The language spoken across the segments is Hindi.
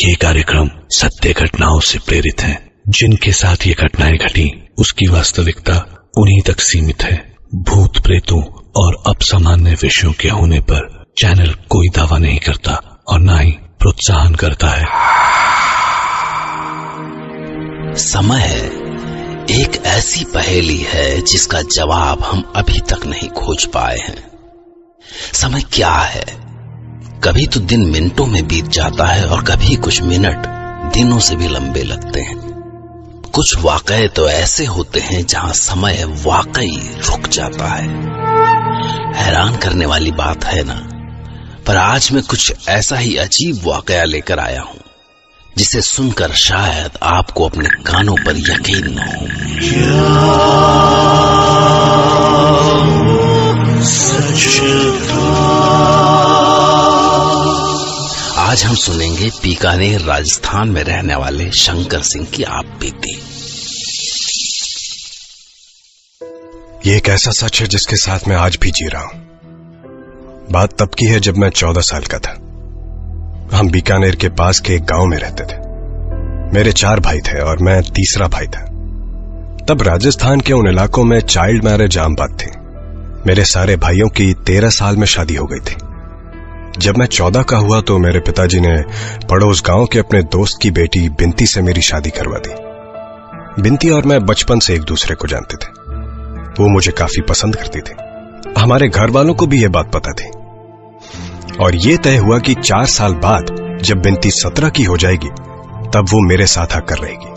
ये कार्यक्रम सत्य घटनाओं से प्रेरित है। जिनके साथ ये घटनाएं घटी उसकी वास्तविकता उन्हीं तक सीमित है। भूत प्रेतों और असामान्य विषयों के होने पर चैनल कोई दावा नहीं करता और न ही प्रोत्साहन करता है। समय एक ऐसी पहेली है जिसका जवाब हम अभी तक नहीं खोज पाए हैं। समय क्या है? कभी तो दिन मिनटों में बीत जाता है और कभी कुछ मिनट दिनों से भी लंबे लगते हैं। कुछ वाकये तो ऐसे होते हैं जहां समय वाकई रुक जाता है। हैरान करने वाली बात है ना? पर आज मैं कुछ ऐसा ही अजीब वाकया लेकर आया हूं जिसे सुनकर शायद आपको अपने कानों पर यकीन न हो। आज हम सुनेंगे बीकानेर राजस्थान में रहने वाले शंकर सिंह की आप बीती। ये एक ऐसा सच है जिसके साथ मैं आज भी जी रहा हूं। बात तब की है जब मैं 14 साल का था। हम बीकानेर के पास के एक गांव में रहते थे। मेरे 4 भाई थे और मैं तीसरा भाई था। तब राजस्थान के उन इलाकों में चाइल्ड मैरिज आम बात थी। मेरे सारे भाइयों की 13 साल में शादी हो गई थी। जब मैं 14 का हुआ तो मेरे पिताजी ने पड़ोस गांव के अपने दोस्त की बेटी बिंती से मेरी शादी करवा दी। बिंती और मैं बचपन से एक दूसरे को जानते थे। वो मुझे काफी पसंद करती थी। हमारे घर वालों को भी यह बात पता थी और ये तय हुआ कि 4 साल बाद जब बिंती 17 की हो जाएगी तब वो मेरे साथ आकर रहेगी।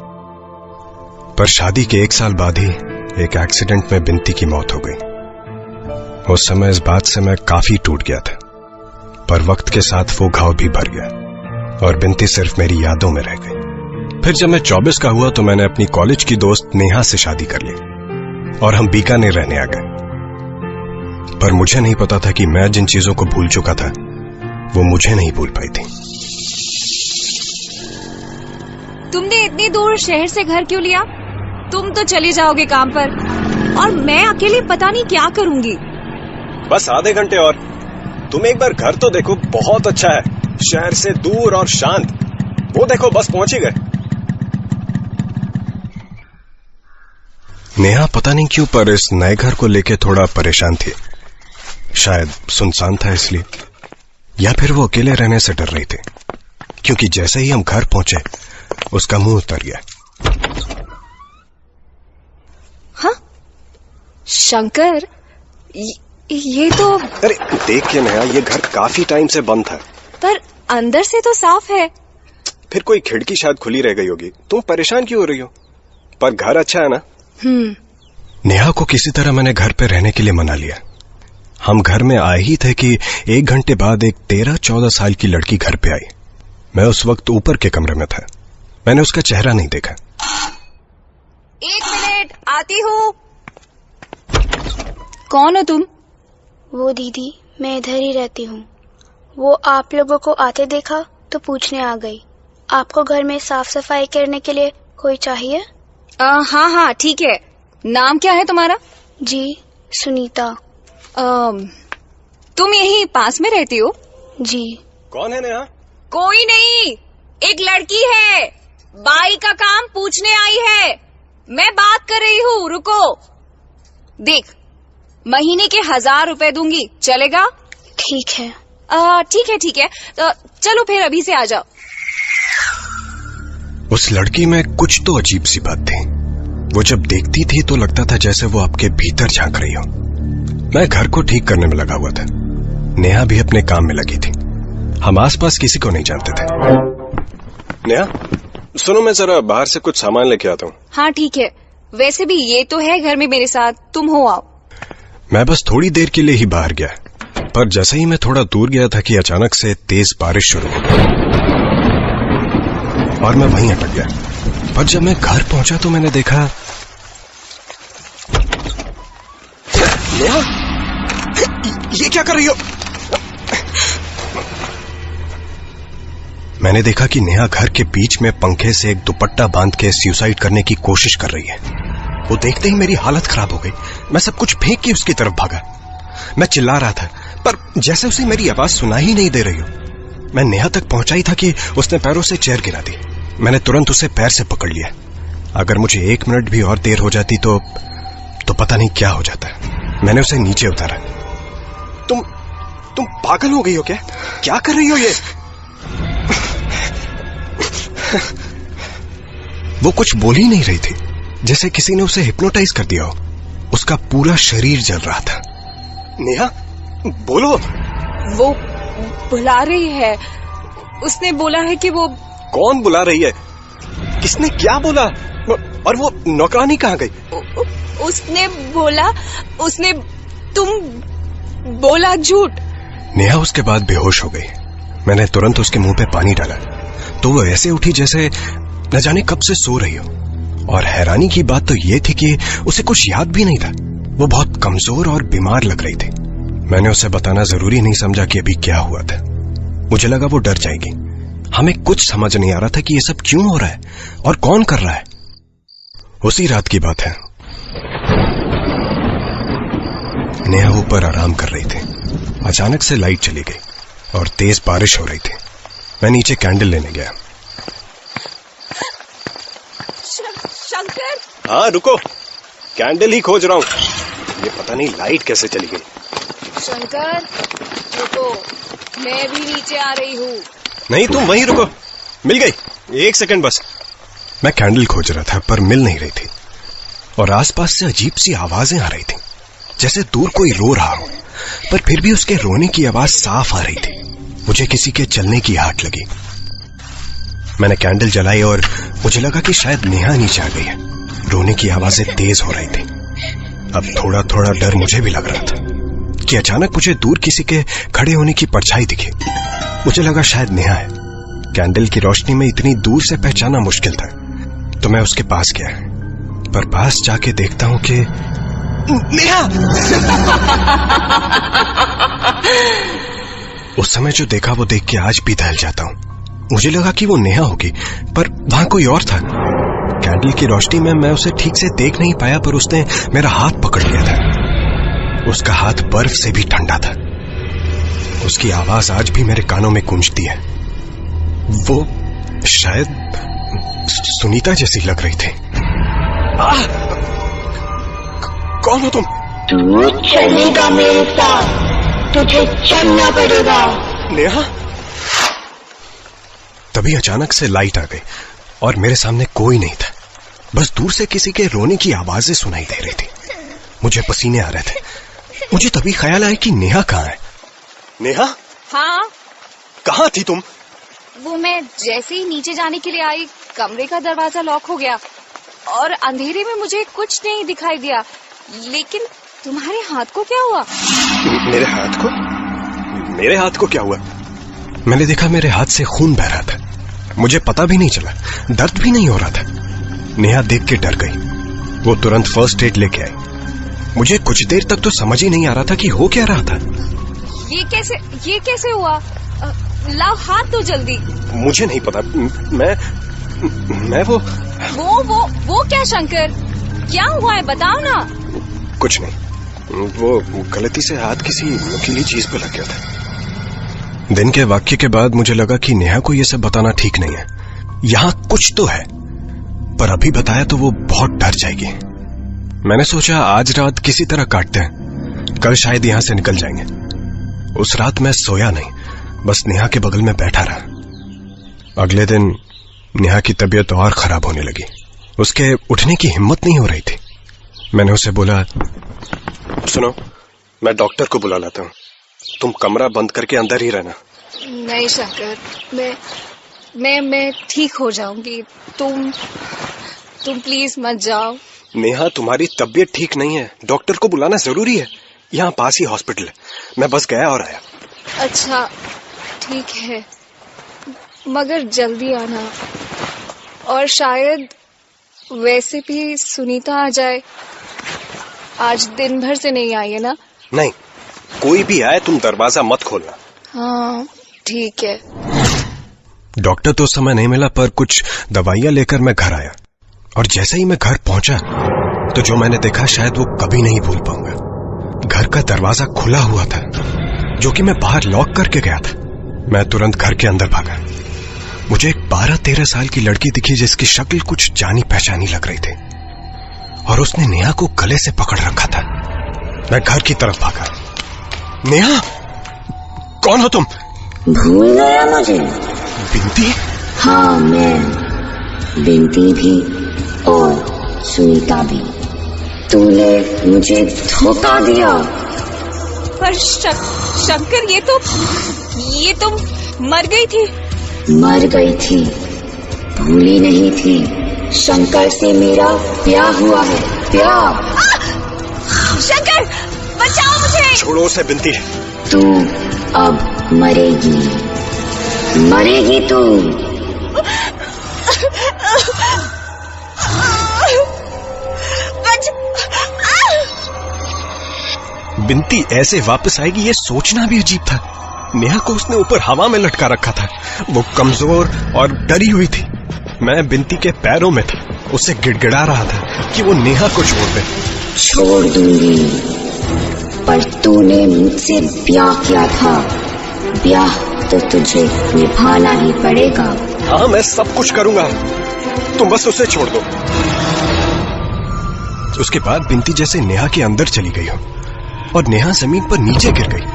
पर शादी के 1 साल बाद ही एक एक्सीडेंट में बिंती की मौत हो गई। उस समय इस बात से मैं काफी टूट गया था, पर वक्त के साथ वो घाव भी भर गया और बिंती सिर्फ मेरी यादों में रह गई। फिर जब मैं 24 का हुआ तो मैंने अपनी कॉलेज की दोस्त नेहा से शादी कर ली और हम बीकानेर रहने आ गए। पर मुझे नहीं पता था कि मैं जिन चीजों को भूल चुका था वो मुझे नहीं भूल पाई थी। तुमने इतनी दूर शहर से घर क्यों लिया? तुम तो चले जाओगे काम पर और मैं अकेले पता नहीं क्या करूंगी। बस आधे घंटे और। तुम एक बार घर तो देखो, बहुत अच्छा है। शहर से दूर और शांत। वो देखो बस पहुंच ही गए। नेहा पता नहीं क्यों पर इस नए घर को लेके थोड़ा परेशान थी। शायद सुनसान था इसलिए, या फिर वो अकेले रहने से डर रही थी, क्योंकि जैसे ही हम घर पहुंचे उसका मुंह उतर गया। हाँ? शंकर, ये तो... अरे देखिए नेहा, ये घर काफी टाइम से बंद था। पर अंदर से तो साफ है। फिर कोई खिड़की शायद खुली रह गई होगी। तुम परेशान क्यों हो रही हो? पर घर अच्छा है ना? नेहा को किसी तरह मैंने घर पे रहने के लिए मना लिया। हम घर में आए ही थे कि 1 घंटे बाद एक 13-14 साल की लड़की घर पे आई। मैं उस वक्त ऊपर के कमरे में था। मैंने उसका चेहरा नहीं देखा। 1 मिनट, आती हूँ। कौन हो तुम? वो दीदी, मैं इधर ही रहती हूँ। वो आप लोगों को आते देखा तो पूछने आ गई। आपको घर में साफ सफाई करने के लिए कोई चाहिए? हाँ हाँ ठीक है। नाम क्या है तुम्हारा? जी, सुनीता। तुम यहीं पास में रहती हो? जी। कौन है नेहा? कोई नहीं, एक लड़की है। बाई का काम पूछने आई है। मैं बात कर रही हूँ, रुको। देख, महीने के 1000 रुपए दूंगी, चलेगा? ठीक है। ठीक है। तो चलो फिर अभी से आ जाओ। उस लड़की में कुछ तो अजीब सी बात थी। वो जब देखती थी तो लगता था जैसे वो आपके भीतर झांक रही हो। मैं घर को ठीक करने में लगा हुआ था। नेहा भी अपने काम में लगी थी। हम आसपास किसी को नहीं जानते थे। नेहा, सुनो, मैं जरा बाहर से कुछ सामान लेके आता हूँ। हाँ ठीक है। वैसे भी ये तो है घर में मेरे साथ, तुम हो आओ। मैं बस थोड़ी देर के लिए ही बाहर गया, पर जैसे ही मैं थोड़ा दूर गया था कि अचानक से तेज बारिश शुरू हो गई और मैं वहीं अटक गया। पर जब मैं घर पहुंचा तो मैंने देखा... नेहा, ये क्या कर रही हो? मैंने देखा कि नेहा घर के बीच में पंखे से एक दुपट्टा बांध के सुसाइड करने की कोशिश कर रही है। वो देखते ही मेरी हालत खराब हो गई। मैं सब कुछ फेंक के उसकी तरफ भागा। मैं चिल्ला रहा था, पर जैसे उसे मेरी आवाज सुनाई ही नहीं दे रही हो। मैं नेहा तक पहुंचा ही था कि उसने पैरों से चेयर गिरा दी। मैंने तुरंत उसे पैर से पकड़ लिया। अगर मुझे 1 मिनट भी और देर हो जाती तो पता नहीं क्या हो जाता। मैंने उसे नीचे उतारा। तुम पागल हो गई हो क्या? क्या कर रही हो ये? वो कुछ बोल ही नहीं रही थी, जैसे किसी ने उसे हिप्नोटाइज कर दिया हो। उसका पूरा शरीर जल रहा था। नेहा, बोलो। वो बुला रही है। उसने बोला है कि वो... कौन बुला रही है? किसने क्या बोला? और वो नौकरानी कहाँ गई? उसने बोला, तुम बोला झूठ। नेहा उसके बाद बेहोश हो गई। मैंने तुरंत उसके मुंह पे पानी डाला तो वो ऐसे उठी जैसे न जाने कब से सो रही हो। और हैरानी की बात तो ये थी कि उसे कुछ याद भी नहीं था। वो बहुत कमजोर और बीमार लग रही थी। मैंने उसे बताना जरूरी नहीं समझा कि अभी क्या हुआ था। मुझे लगा वो डर जाएगी। हमें कुछ समझ नहीं आ रहा था कि ये सब क्यों हो रहा है और कौन कर रहा है। उसी रात की बात है। नेहा ऊपर आराम कर रही थी। अचानक से लाइट चली गई और तेज बारिश हो रही थी। मैं नीचे कैंडल लेने गया। शंकर। हाँ रुको, कैंडल ही खोज रहा हूँ। ये पता नहीं लाइट कैसे चली गई। शंकर रुको, मैं भी नीचे आ रही हूँ। नहीं तुम वहीं रुको। मिल गई, 1 सेकंड बस। मैं कैंडल खोज रहा था पर मिल नहीं रही थी और आसपास से अजीब सी आवाजें आ रही थी, जैसे दूर कोई रो रहा हो, पर फिर भी उसके रोने की आवाज साफ आ रही थी। मुझे किसी के चलने की आहट लगी। मैंने कैंडल जलाई और मुझे लगा कि शायद नेहा नीचे आ गई है। रोने की आवाजें तेज हो रही थी। अब थोड़ा थोड़ा डर मुझे भी लग रहा था कि अचानक मुझे दूर किसी के खड़े होने की परछाई दिखी। मुझे लगा शायद नेहा है। कैंडल की रोशनी में इतनी दूर से पहचाना मुश्किल था, तो मैं उसके पास गया। पर पास जाके देखता हूं कि नेहा। उस समय जो देखा वो देख के आज भी दहल जाता हूं। मुझे लगा कि वो नेहा होगी, पर वहां कोई और था। कैंडल की रोशनी में मैं उसे ठीक से देख नहीं पाया, पर उसने मेरा हाथ पकड़ लिया था। उसका हाथ बर्फ से भी ठंडा था। उसकी आवाज आज भी मेरे कानों में गूंजती है। वो शायद सुनीता जैसी लग रही थी। कौन हो तुम? तू चलेगा मेरे साथ, तुझे चलना पड़ेगा। नेहा। तभी अचानक से लाइट आ गई और मेरे सामने कोई नहीं था। बस दूर से किसी के रोने की आवाजें सुनाई दे रही थी। मुझे पसीने आ रहे थे। मुझे तभी ख्याल आया कि नेहा कहाँ है। नेहा? हाँ। कहाँ थी तुम? वो मैं जैसे ही नीचे जाने के लिए आई, कमरे का दरवाजा लॉक हो गया और अंधेरे में मुझे कुछ नहीं दिखाई दिया। लेकिन तुम्हारे हाथ को क्या हुआ? मेरे हाथ को? मेरे हाथ को क्या हुआ? मैंने देखा मेरे हाथ से खून बह रहा था। मुझे पता भी नहीं चला, दर्द भी नहीं हो रहा था। नेहा देख के डर गई। वो तुरंत फर्स्ट एड लेके आई। मुझे कुछ देर तक तो समझ ही नहीं आ रहा था कि हो क्या रहा था। ये कैसे हुआ? लाओ हाथ तो जल्दी। मुझे नहीं पता। मैं वो क्या शंकर? क्या हुआ है बताओ ना। कुछ नहीं, वो गलती से हाथ किसी नुकीली चीज पे लग गया था। दिन के वाक्य के बाद मुझे लगा कि नेहा को ये सब बताना ठीक नहीं है। यहाँ कुछ तो है, पर अभी बताया तो वो बहुत डर जाएगी। मैंने सोचा आज रात किसी तरह काटते हैं, कल शायद यहाँ से निकल जाएंगे। उस रात मैं सोया नहीं, बस नेहा के बगल में बैठा रहा। अगले दिन नेहा की तबीयत और खराब होने लगी। उसके उठने की हिम्मत नहीं हो रही थी। मैंने उसे बोला, सुनो, मैं डॉक्टर को बुला लाता हूँ, तुम कमरा बंद करके अंदर ही रहना। नहीं शंकर, मैं ठीक हो जाऊंगी। तुम प्लीज मत जाओ। नेहा, तुम्हारी तबीयत ठीक नहीं है, डॉक्टर को बुलाना जरूरी है। यहाँ पास ही हॉस्पिटल है, मैं बस गया और आया। अच्छा ठीक है, मगर जल्दी आना। और शायद वैसे भी सुनीता आ जाए। आज दिन भर से नहीं आई है ना? नहीं, कोई भी आए तुम दरवाजा मत खोलना। हाँ ठीक है। डॉक्टर तो उस समय नहीं मिला, पर कुछ दवाइयां लेकर मैं घर आया। और जैसे ही मैं घर पहुंचा तो जो मैंने देखा शायद वो कभी नहीं भूल पाऊंगा। घर का दरवाजा खुला हुआ था, जो कि मैं बाहर लॉक करके गया था। मैं तुरंत घर के अंदर भागा। मुझे एक 12-13 साल की लड़की दिखी जिसकी शक्ल कुछ जानी पहचानी लग रही थी और उसने नेहा को गले से पकड़ रखा था। मैं घर की तरफ भागा। नेहा, कौन हो तुम? भूल गया मुझे? बिंती? हाँ, मैं बिंती भी और सुनीता भी। तूने मुझे धोखा दिया। पर शंकर, ये तो मर गई थी। मर गई थी, भूली नहीं थी। शंकर से मेरा ब्याह हुआ है, ब्याह। शंकर, बचाओ मुझे। छोड़ो उसे बिंती। तू अब मरेगी, मरेगी तू। बिंती ऐसे वापस आएगी ये सोचना भी अजीब था। नेहा को उसने ऊपर हवा में लटका रखा था। वो कमजोर और डरी हुई थी। मैं बिंती के पैरों में था, उसे गिड़गिड़ा रहा था कि वो नेहा को छोड़ दे। छोड़ दूंगी, पर तूने मुझसे ब्याह किया था। ब्याह तो तुझे निभाना ही पड़ेगा। हाँ, मैं सब कुछ करूंगा, तुम बस उसे छोड़ दो। उसके बाद बिंती जैसे नेहा के अंदर चली गई हो और नेहा जमीन पर नीचे गिर गई।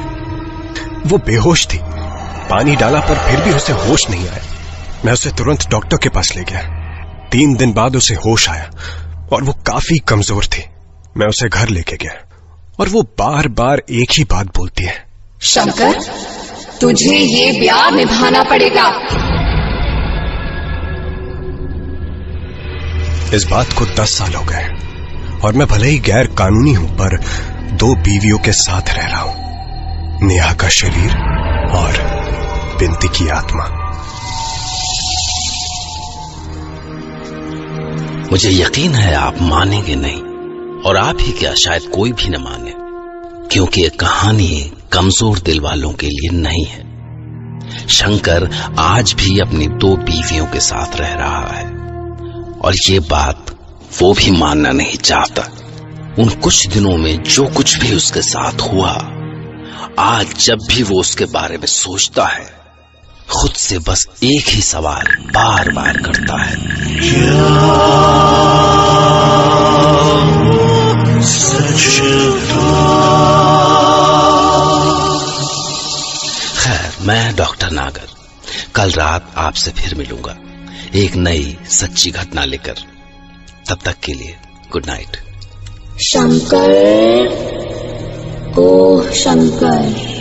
वो बेहोश थी। पानी डाला पर फिर भी उसे होश नहीं आया। मैं उसे तुरंत डॉक्टर के पास ले गया। 3 दिन बाद उसे होश आया और वो काफी कमजोर थी। मैं उसे घर लेके गया और वो बार बार एक ही बात बोलती है, शंकर, तुझे ये ब्याह निभाना पड़ेगा। इस बात को 10 साल हो गए और मैं भले ही गैर कानूनी हूं पर 2 बीवियों के साथ रह रहा हूं, नेहा का शरीर और बिंती की आत्मा। मुझे यकीन है आप मानेंगे नहीं, और आप ही क्या शायद कोई भी न माने, क्योंकि ये कहानी कमजोर दिल वालों के लिए नहीं है। शंकर आज भी अपनी 2 बीवियों के साथ रह रहा है और ये बात वो भी मानना नहीं चाहता। उन कुछ दिनों में जो कुछ भी उसके साथ हुआ, आज जब भी वो उसके बारे में सोचता है, खुद से बस एक ही सवाल बार बार करता है, खैर, मैं डॉक्टर नागर कल रात आपसे फिर मिलूंगा एक नई सच्ची घटना लेकर। तब तक के लिए गुड नाइट। शंकर, ओ शंकर।